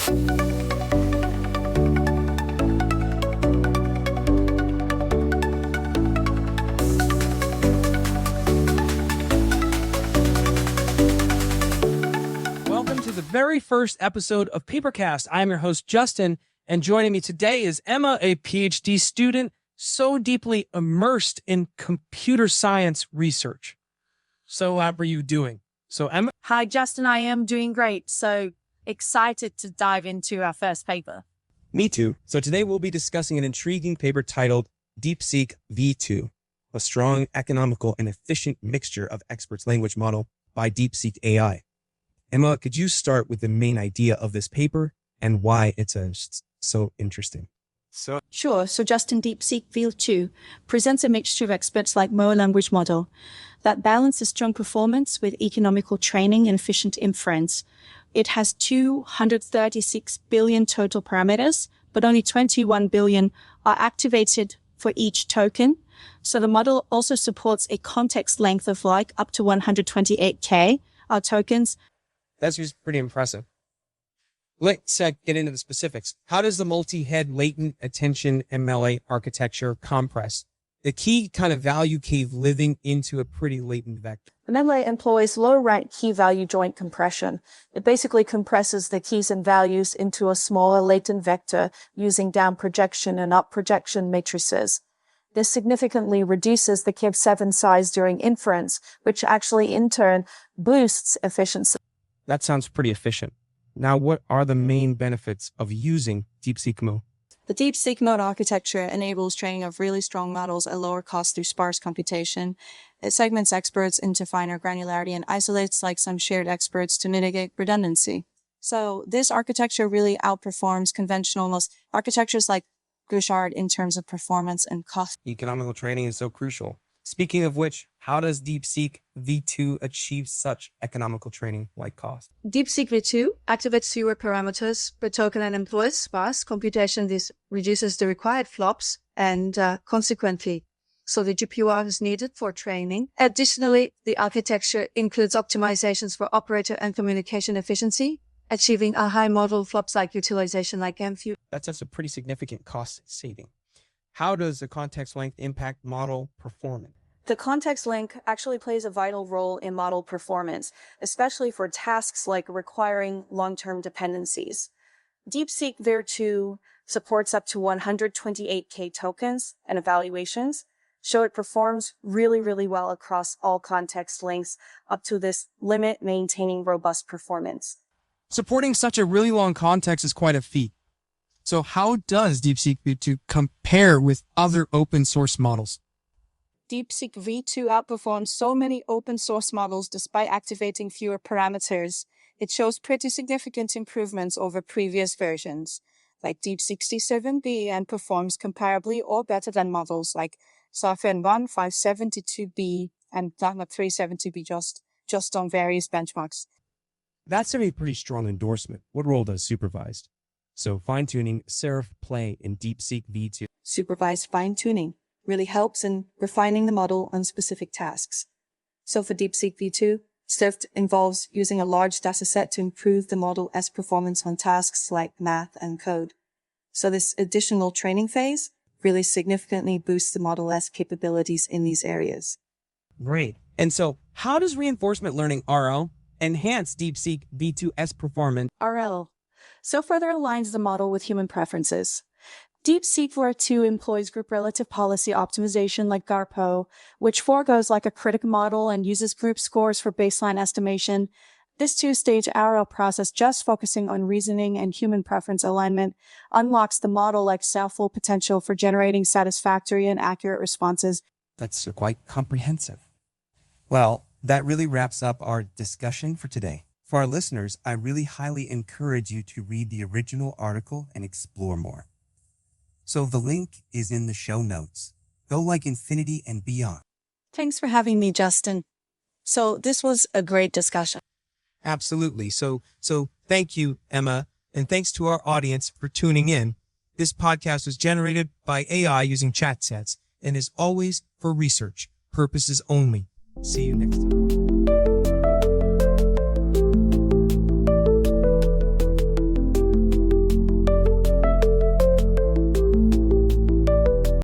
Welcome to the very first episode of PaperCast. I am your host, Justin, and joining me today is Emma, a PhD student so deeply immersed in computer science research. So how are you doing? So Emma? Hi, Justin. I am doing great. So excited to dive into our first paper. Me too. So today we'll be discussing an intriguing paper titled DeepSeek-V2, a strong, economical, and efficient mixture of experts language model by DeepSeek-AI. Emma, could you start with the main idea of this paper and why it's so interesting? Sure. So Justin, DeepSeek-V2 presents a mixture of experts like Mo language model that balances strong performance with economical training and efficient inference. It has 236 billion total parameters, but only 21 billion are activated for each token. So the model also supports a context length of up to 128K tokens. That's just pretty impressive. Let's get into the specifics. How does the multi-head latent attention MLA architecture compress the key kind of value cave living into a pretty latent vector? The MLA employs low-rank key-value joint compression. It basically compresses the keys and values into a smaller latent vector using down projection and up projection matrices. This significantly reduces the KIV7 size during inference, which actually in turn boosts efficiency. That sounds pretty efficient. Now, what are the main benefits of using DeepSeek-Mo? The DeepSeek-Mo architecture enables training of really strong models at lower cost through sparse computation. It segments experts into finer granularity and isolates some shared experts to mitigate redundancy. So this architecture really outperforms conventional architectures like Gouchard in terms of performance and cost. Economical training is so crucial. Speaking of which, how does DeepSeek-V2 achieve such economical training like cost? DeepSeek-V2 activates fewer parameters per token and employs sparse computation. This reduces the required flops and consequently, so the GPU is needed for training. Additionally, the architecture includes optimizations for operator and communication efficiency, achieving a high model flops utilization like MFU. That's a pretty significant cost saving. How does the context length impact model performance? The context link actually plays a vital role in model performance, especially for tasks like requiring long-term dependencies. DeepSeek-V2 supports up to 128K tokens and evaluations, so it performs really well across all context lengths up to this limit, maintaining robust performance. Supporting such a really long context is quite a feat. So how does DeepSeek-V2 compare with other open source models? DeepSeek-V2 outperforms so many open source models despite activating fewer parameters. It shows pretty significant improvements over previous versions, like DeepSeek-C7b, and performs comparably or better than models like SAFN1 572b and Dagmar 370b just on various benchmarks. That's a pretty strong endorsement. What role does Supervised? So fine-tuning Serif play in DeepSeek-V2. Supervised fine-tuning really helps in refining the model on specific tasks. So for DeepSeek-V2, Serif involves using a large dataset to improve the model as performance on tasks like math and code. So this additional training phase really significantly boosts the model as capabilities in these areas. Great. And so how does reinforcement learning RL enhance DeepSeek-V2's performance? RL so further aligns the model with human preferences. DeepSeek-V2 employs group relative policy optimization like GARPO, which forgoes a critic model and uses group scores for baseline estimation. This two-stage RL process, just focusing on reasoning and human preference alignment, unlocks the model full potential for generating satisfactory and accurate responses. That's quite comprehensive. Well, that really wraps up our discussion for today. For our listeners, I really highly encourage you to read the original article and explore more. So the link is in the show notes. Go like infinity and beyond. Thanks for having me, Justin. So this was a great discussion. Absolutely. So thank you, Emma, and thanks to our audience for tuning in. This podcast was generated by AI using chat sets and is always for research purposes only. See you next time.